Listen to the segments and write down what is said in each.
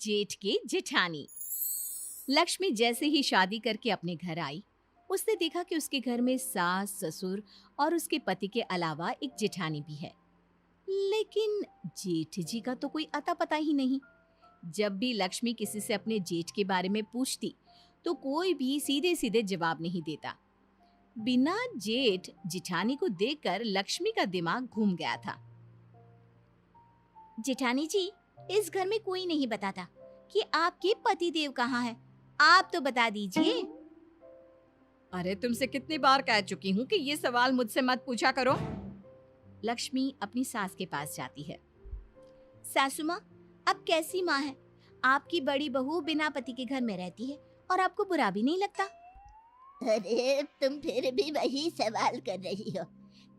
जेठ की जेठानी। लक्ष्मी जैसे ही शादी करके अपने घर आई, उसने देखा कि उसके घर में सास, ससुर और उसके पति के अलावा एक जेठानी भी है। लेकिन जेठ जी का तो कोई अता पता ही नहीं। जब भी लक्ष्मी किसी से अपने जेठ के बारे में पूछती, तो कोई भी सीधे सीधे जवाब नहीं देता। बिना जेठ जेठानी को देखकर लक्ष्मी का दिमाग घूम गया था। जेठानी जी, इस घर में कोई नहीं बताता कि आपके पति देव कहाँ है। आप तो बता दीजिए। अरे तुमसे कितनी बार कह चुकी हूँ कि ये सवाल मुझसे मत पूछा करो। लक्ष्मी अपनी सास के पास जाती है। सासू माँ, अब कैसी माँ है? आपकी बड़ी बहू बिना पति के घर में रहती है और आपको बुरा भी नहीं लगता? अरे तुम फिर भी वही सवाल कर रही हो।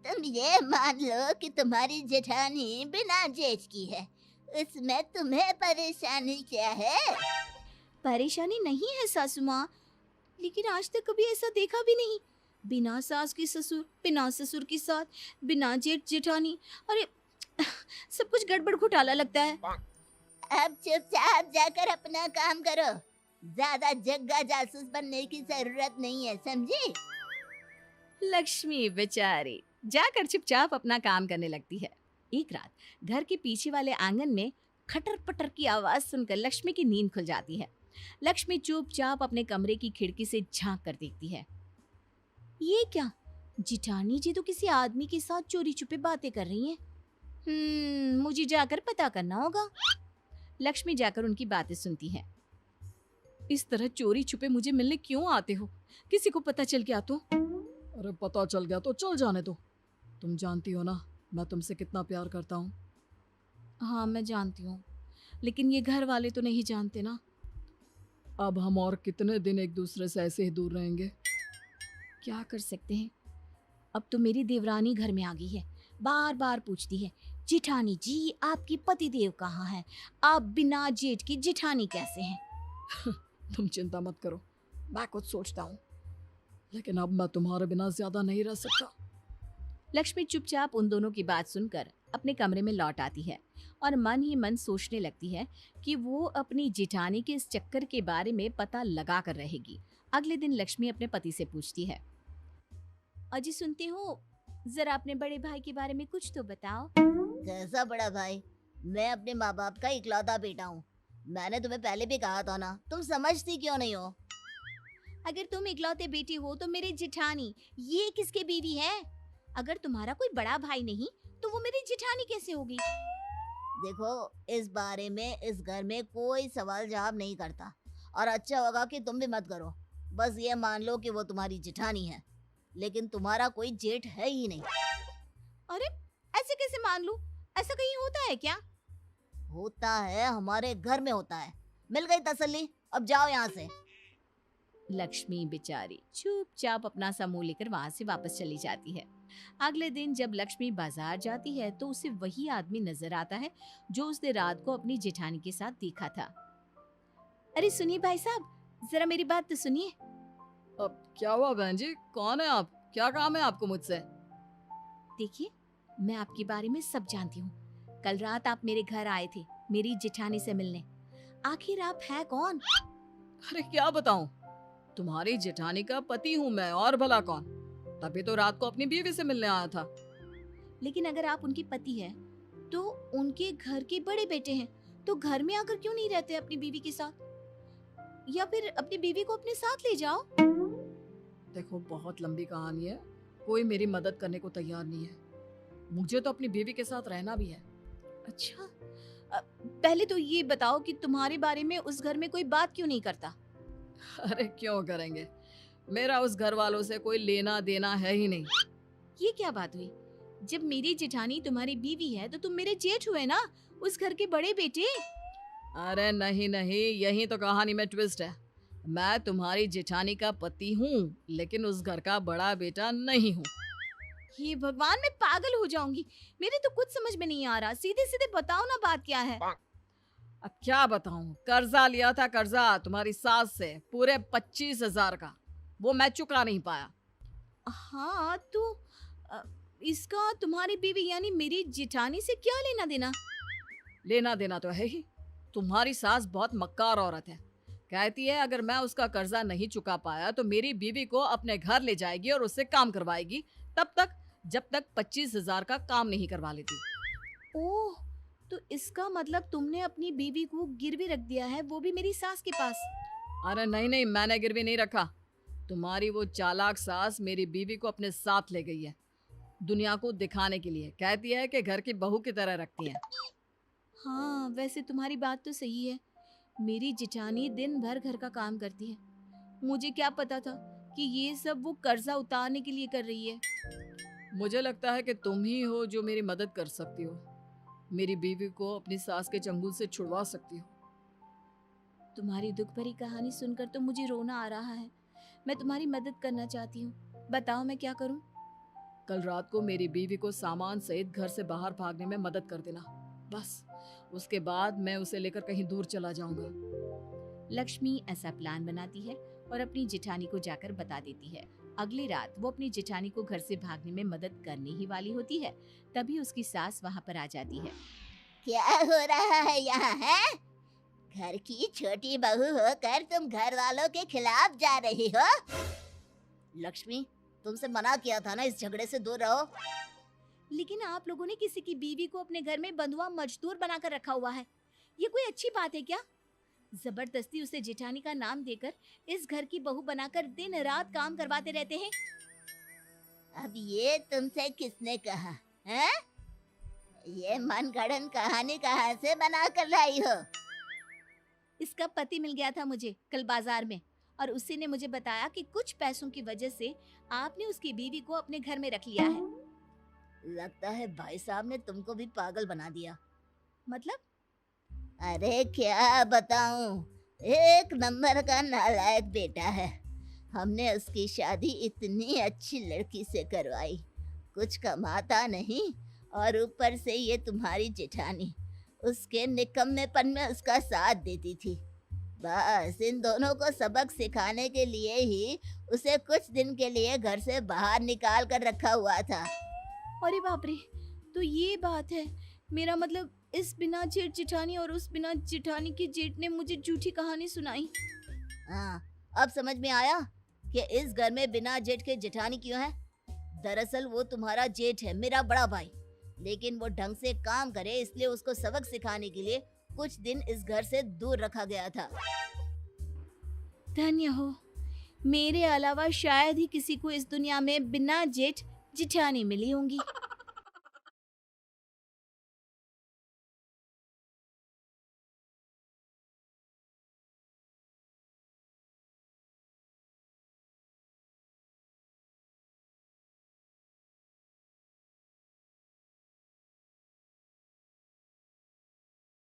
तुम ये मान लो कि तुम्हारी जेठानी बिना जेठ की है। उसमें तुम्हें परेशानी क्या है? परेशानी नहीं है सासू माँ, लेकिन आज तक कभी ऐसा देखा भी नहीं। बिना सास की ससुर, बिना ससुर की सास, बिना जेठ जेठानी। अरे सब कुछ गड़बड़ घोटाला लगता है। अब चुपचाप जाकर अपना काम करो। ज्यादा जग्गा जासूस बनने की जरूरत नहीं है, समझी? लक्ष्मी बेचारी जाकर चुपचाप अपना काम करने लगती है। एक रात घर के पीछे वाले आंगन में खटर पटर की आवाज सुनकर लक्ष्मी की नींद खुल जाती है। लक्ष्मी चुपचाप अपने कमरे की खिड़की से झांक कर देखती है। ये क्या? जिठानी जी तो किसी आदमी के साथ चोरी छुपे बातें कर रही हैं। मुझे जाकर पता करना होगा। लक्ष्मी जाकर उनकी बातें सुनती है। इस तरह चोरी छुपे मुझे मिलने क्यों आते हो? किसी को पता चल गया तो? अरे पता चल गया तो चल जाने दो। तुम जानती हो ना मैं तुमसे कितना प्यार करता हूँ। हाँ मैं जानती हूँ, लेकिन ये घर वाले तो नहीं जानते ना। अब हम और कितने दिन एक दूसरे से ऐसे ही दूर रहेंगे? क्या कर सकते हैं? अब तो मेरी देवरानी घर में आ गई है। बार बार पूछती है, जिठानी जी आपकी पतिदेव कहाँ है? आप बिना जेठ की जिठानी कैसे हैं? तुम चिंता मत करो, मैं कुछ सोचता हूँ, लेकिन अब मैं तुम्हारे बिना ज्यादा नहीं रह सकता। लक्ष्मी चुपचाप उन दोनों की बात सुनकर अपने कमरे में लौट आती है और मन ही मन सोचने लगती है कि वो अपनी जिठानी के इस चक्कर के बारे में पता लगा कर रहेगी। अगले दिन लक्ष्मी अपने पति से पूछती है, अजी सुनते हो, जरा अपने बड़े भाई के बारे में कुछ तो बताओ। कैसा बड़ा भाई? मैं अपने माँ बाप का इकलौता बेटा हूँ। मैंने तुम्हें पहले भी कहा था ना, तुम समझती क्यों नहीं हो? अगर तुम इकलौते बेटी हो तो मेरी जिठानी ये किसके बीवी है? अगर तुम्हारा कोई बड़ा भाई नहीं तो वो मेरी जिठानी कैसे होगी? देखो, इस बारे में इस घर में कोई सवाल जवाब नहीं करता, और अच्छा होगा कि तुम भी मत करो। बस ये मान लो कि वो तुम्हारी जेठानी है, लेकिन तुम्हारा कोई जेठ है ही नहीं। अरे ऐसे कैसे मान लूं? ऐसा कहीं होता है क्या? होता है, हमारे घर में होता है। मिल गई तसल्ली, अब जाओ यहाँ से। लक्ष्मी बेचारी चुपचाप अपना सा मुंह लेकर वहां से वापस चली जाती है। अगले दिन जब लक्ष्मी बाजार जाती है तो उसे वही आदमी नजर आता है जो उसने रात को अपनी जेठानी के साथ देखा था। अरे सुनिए भाई साहब, जरा मेरी बात तो सुनिए। अब क्या हुआ बहन जी, कौन है आप? क्या काम है आपको मुझसे? देखिए, मैं आपके बारे में सब जानती हूँ। कल रात आप मेरे घर आए थे मेरी जेठानी से मिलने। आखिर आप हैं कौन? अरे क्या बताऊं, तुम्हारी जेठानी का पति हूँ मैं, और भला कौन? तभी तो रात को अपनी बीवी से मिलने आया था। लेकिन अगर आप उनके पति हैं, तो उनके घर के बड़े बेटे हैं, तो घर में आकर क्यों नहीं रहते अपनी बीवी के साथ? या फिर अपनी बीवी को अपने साथ ले जाओ। देखो बहुत लंबी कहानी है, कोई मेरी मदद करने को तैयार नहीं है। मुझे तो अपनी बीवी के साथ रहना भी है। अच्छा, पहले तो ये बताओ कि तुम्हारे बारे में उस घर में कोई बात क्यों नहीं करता? अरे क्यों करेंगे, मेरा उस घर वालों से कोई लेना देना है ही नहीं। ये क्या बात हुई? जब मेरी जेठानी तुम्हारी बीवी है तो तुम मेरे जेठ हुए ना, उस घर के बड़े बेटे। अरे नहीं नहीं, यही तो कहानी में ट्विस्ट है। मैं तुम्हारी जेठानी का पति हूँ, लेकिन उस घर का बड़ा बेटा नहीं हूँ। हे भगवान, मैं पागल हो जाऊंगी। मेरे तो कुछ समझ में नहीं आ रहा। सीधे सीधे बताओ ना, बात क्या है? अब क्या बताऊं, कर्जा लिया था, कर्जा तुम्हारी सास से पूरे 25,000 का, वो मैं चुका नहीं पाया। हाँ तो अ, इसका तुम्हारी बीवी यानी मेरी जेठानी से क्या लेना देना? लेना देना तो है ही, तुम्हारी सास बहुत मक्कार औरत है। कहती है अगर मैं उसका कर्जा नहीं चुका पाया तो मेरी बीवी को अपने घर ले जाएगी और उससे काम करवाएगी, तब तक जब तक 25,000 का काम नहीं करवा लेती। ओह, तो इसका मतलब तुमने अपनी बीवी को गिरवी रख दिया है, वो भी मेरी सास के पास। अरे नहीं नहीं, मैंने गिरवी नहीं रखा। तुम्हारी वो चालाक सास मेरी बीवी को अपने साथ ले गई है, दुनिया को दिखाने के लिए। कहती है कि घर की बहू की तरह रखती है। हाँ, वैसे तुम्हारी बात तो सही है। मेरी जिठानी दिन भर घर का काम करती है। मुझे क्या पता था कि ये सब वो कर्जा उतारने के लिए कर रही है। मुझे लगता है कि तुम ही हो जो मेरी मदद कर सकती हो, मेरी बीवी को अपनी सास के चंगुल से छुड़वा सकती हो। तुम्हारी दुख भरी कहानी सुनकर तो मुझे रोना आ रहा है। मैं तुम्हारी मदद करना चाहती हूँ, बताओ मैं क्या करूँ। कल रात को मेरी बीवी को सामान सहित घर से बाहर भागने में मदद कर देना, बस। उसके बाद मैं उसे लेकर कहीं दूर चला जाऊंगा। लक्ष्मी ऐसा प्लान बनाती है और अपनी जिठानी को जाकर बता देती है। अगली रात वो अपनी जिठानी को घर से भागने में मदद करने ही वाली होती है, तभी उसकी सास वहाँ पर आ जाती है। क्या हो रहा है यहाँ है? घर की छोटी बहू होकर तुम घर वालों के खिलाफ जा रही हो? लक्ष्मी, तुमसे मना किया था ना इस झगड़े से दूर रहो। लेकिन आप लोगों ने किसी की बीवी को अपने घर में बंधुआ मजदूर बनाकर रखा हुआ है, ये कोई अच्छी बात है क्या? जबरदस्ती उसे जेठानी का नाम देकर इस घर की बहू बनाकर दिन रात काम करवाते रहते हैं। अब ये तुमसे किसने कहा है? ये मनगढ़ंत कहानी कहाँ से बना कर लाई हो? इसका पति मिल गया था मुझे कल बाजार में, और उसी ने मुझे बताया कि कुछ पैसों की वजह से आपने उसकी बीवी को अपने घर में रख लिया है। लगता है भाई साहब ने तुमको भी पागल बना दिया। मतलब? अरे क्या बताऊं, एक नंबर का नालायक बेटा है। हमने उसकी शादी इतनी अच्छी लड़की से करवाई, कुछ कमाता नहीं, और ऊपर से ये तुम्हारी जेठानी उसके निकम्मेपन में उसका साथ देती थी। बस इन दोनों को सबक सिखाने के लिए ही उसे कुछ दिन के लिए घर से बाहर निकाल कर रखा हुआ था। अरे बाप रे, तो ये बात है। मेरा मतलब इस बिना जेठ जेठानी और उस बिना जेठानी की जेठ ने मुझे झूठी कहानी सुनाई। हाँ, अब समझ में आया कि इस घर में बिना जेठ के जेठानी क्यों है। दरअसल वो तुम्हारा जेठ है, मेरा बड़ा भाई, लेकिन वो ढंग से काम करे इसलिए उसको सबक सिखाने के लिए कुछ दिन इस घर से दूर रखा गया था। धन्य हो, मेरे अलावा शायद ही किसी को इस दुनिया में बिना जेठ जिठानी मिली होंगी।